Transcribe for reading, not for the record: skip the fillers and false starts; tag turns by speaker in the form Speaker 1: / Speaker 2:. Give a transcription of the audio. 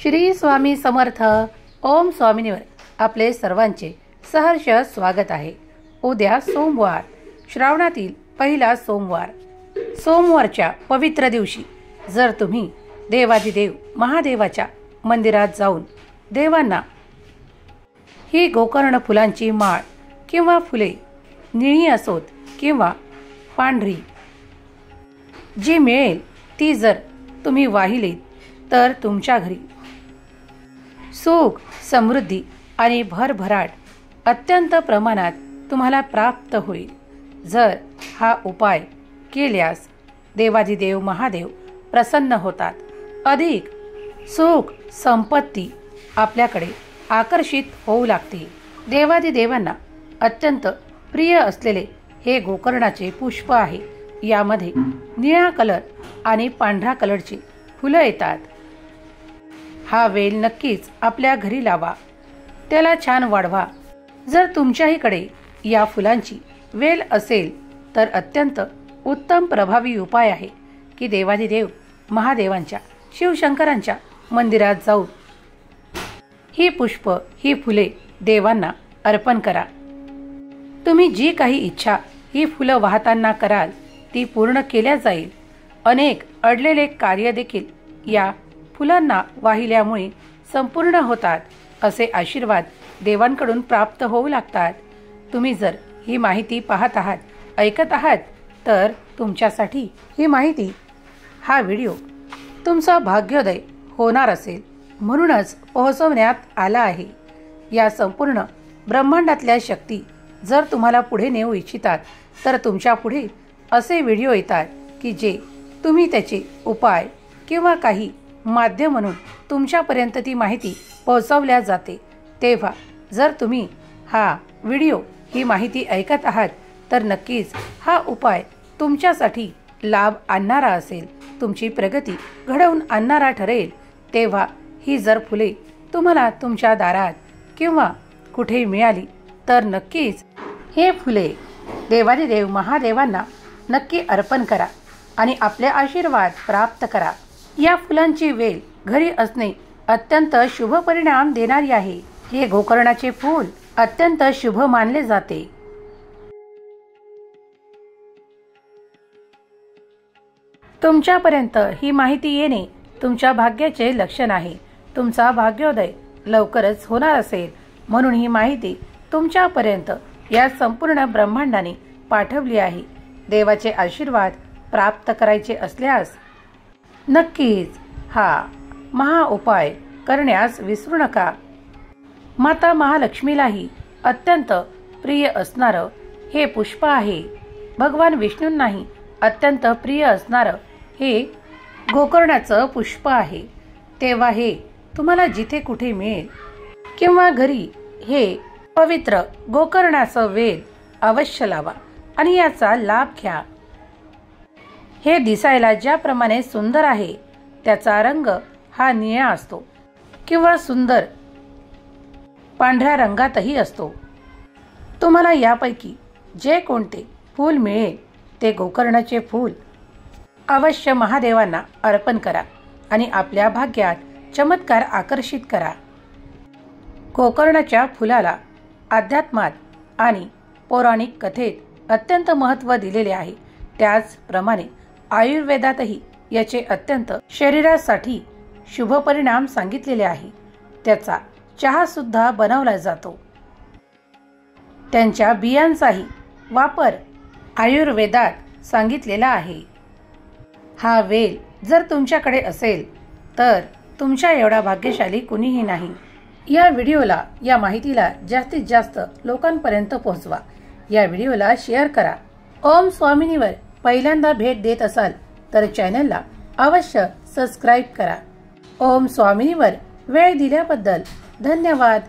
Speaker 1: श्री स्वामी समर्थ. ओम स्वामिनीवर आपले सर्वांचे सहर्ष स्वागत आहे. उद्या सोमवार, श्रावणातील पहिला सोमवार. सोमवारच्या पवित्र दिवशी जर तुम्ही देवादिदेव महादेवाच्या मंदिरात जाऊन देवांना ही गोकर्ण फुलांची माळ किंवा फुले, निळी असोत किंवा पांढरी, जी मिळेल ती जर तुम्ही वाहिलीत तर तुमच्या घरी सुख, समृद्धी आणि भरभराट अत्यंत प्रमाणात तुम्हाला प्राप्त होईल. जर हा उपाय केल्यास देवादिदेव महादेव प्रसन्न होतात. अधिक सुख संपत्ती आपल्याकडे आकर्षित होऊ लागते. देवादिदेवांना अत्यंत प्रिय असलेले हे गोकर्णाचे पुष्प आहे. यामध्ये निळा कलर आणि पांढरा कलरची फुलं येतात. हा वेल नक्कीच आपल्या घरी लावा, त्याला छान वाढवा. जर तुमच्याहीकडे या फुलांची वेल असेल तर अत्यंत उत्तम प्रभावी उपाय आहे की देवादिदेव महादेवांच्या, शिवशंकरांच्या मंदिरात जाऊन ही पुष्प, ही फुले देवांना अर्पण करा. तुम्ही जी काही इच्छा ही फुलं वाहताना कराल ती पूर्ण केल्या जाईल. अनेक अडलेले कार्य देखील या फुलांना वाहिल्यामुळे संपूर्ण होतात, असे आशीर्वाद देवांकडून प्राप्त होऊ लागतात. तुम्ही जर ही माहिती पाहत आहात, ऐकत आहात तर तुमच्यासाठी ही माहिती, हा व्हिडिओ तुमचा भाग्योदय होणार असेल म्हणूनच पोहोचवण्यात आला आहे. या संपूर्ण ब्रह्मांडातल्या शक्ती जर तुम्हाला पुढे नेऊ इच्छितात तर तुमच्या पुढे असे व्हिडिओ येतात की जे तुम्ही त्याचे उपाय किंवा काही माध्यम म्हणून तुमच्यापर्यंत ती माहिती पोहोचवल्या जाते. तेव्हा जर तुम्ही हा व्हिडिओ, ही माहिती ऐकत आहात तर नक्कीच हा उपाय तुमच्यासाठी लाभ आणणारा असेल, तुमची प्रगती घडवून आणणारा ठरेल. तेव्हा ही जर फुले तुम्हाला तुमच्या दारात किंवा कुठे मिळाली तर नक्कीच हे फुले देवादिदेव महादेवांना नक्की अर्पण करा आणि आपले आशीर्वाद प्राप्त करा. या फुलांची वेल घरी असणे अत्यंत शुभ परिणाम देणारी आहे. हे गोकर्णाचे फूल अत्यंत शुभ मानले जाते. तुमच्यापर्यंत ही माहिती येणे तुमच्या भाग्याचे लक्षण आहे. तुमचा भाग्योदय लवकरच होणार असेल म्हणून ही माहिती तुमच्यापर्यंत या संपूर्ण ब्रह्मांडाने पाठवली आहे. देवाचे आशीर्वाद प्राप्त करायचे असल्यास नक्कीच हा महा उपाय करण्यास विसरू नका. माता महालक्ष्मीलाही अत्यंत प्रिय असणारं हे पुष्प आहे. भगवान विष्णूंनाही अत्यंत प्रिय असणारं हे गोकर्णाचं पुष्प आहे. तेव्हा हे तुम्हाला जिथे कुठे मिळेल किंवा घरी हे पवित्र गोकर्णाचं वेल अवश्य लावा आणि याचा लाभ घ्या. हे दिसायला ज्याप्रमाणे सुंदर आहे त्याचा रंग हा निळा असतो किंवा सुंदर पांढऱ्या रंगातही असतो. तुम्हाला यापैकी जे कोणते फूल मिळेल ते गोकर्णाचे फूल अवश्य महादेवांना अर्पण करा आणि आपल्या भाग्यात चमत्कार आकर्षित करा. गोकर्णाच्या फुलाला अध्यात्मात आणि पौराणिक कथेत अत्यंत महत्त्व दिलेले आहे. त्याचप्रमाणे आयुर्वेदातही याचे अत्यंत शरीरासाठी शुभ परिणाम सांगितलेले आहे. त्याचा चहा सुद्धा बनवला जातो. त्यांच्या बियांचाही वापर आयुर्वेदात सांगितलेला आहे. हा वेल जर तुमच्याकडे असेल तर तुमच्या एवढा भाग्यशाली कुणीही नाही. या व्हिडिओला, या माहितीला जास्तीत जास्त लोकांपर्यंत पोहोचवा. या व्हिडिओला शेअर करा. ओम स्वामिनीवर पहिल्यांदा भेट देत असाल तर चॅनलला अवश्य सबस्क्राईब करा. ओम स्वामिनीवर वेळ दिल्याबद्दल धन्यवाद.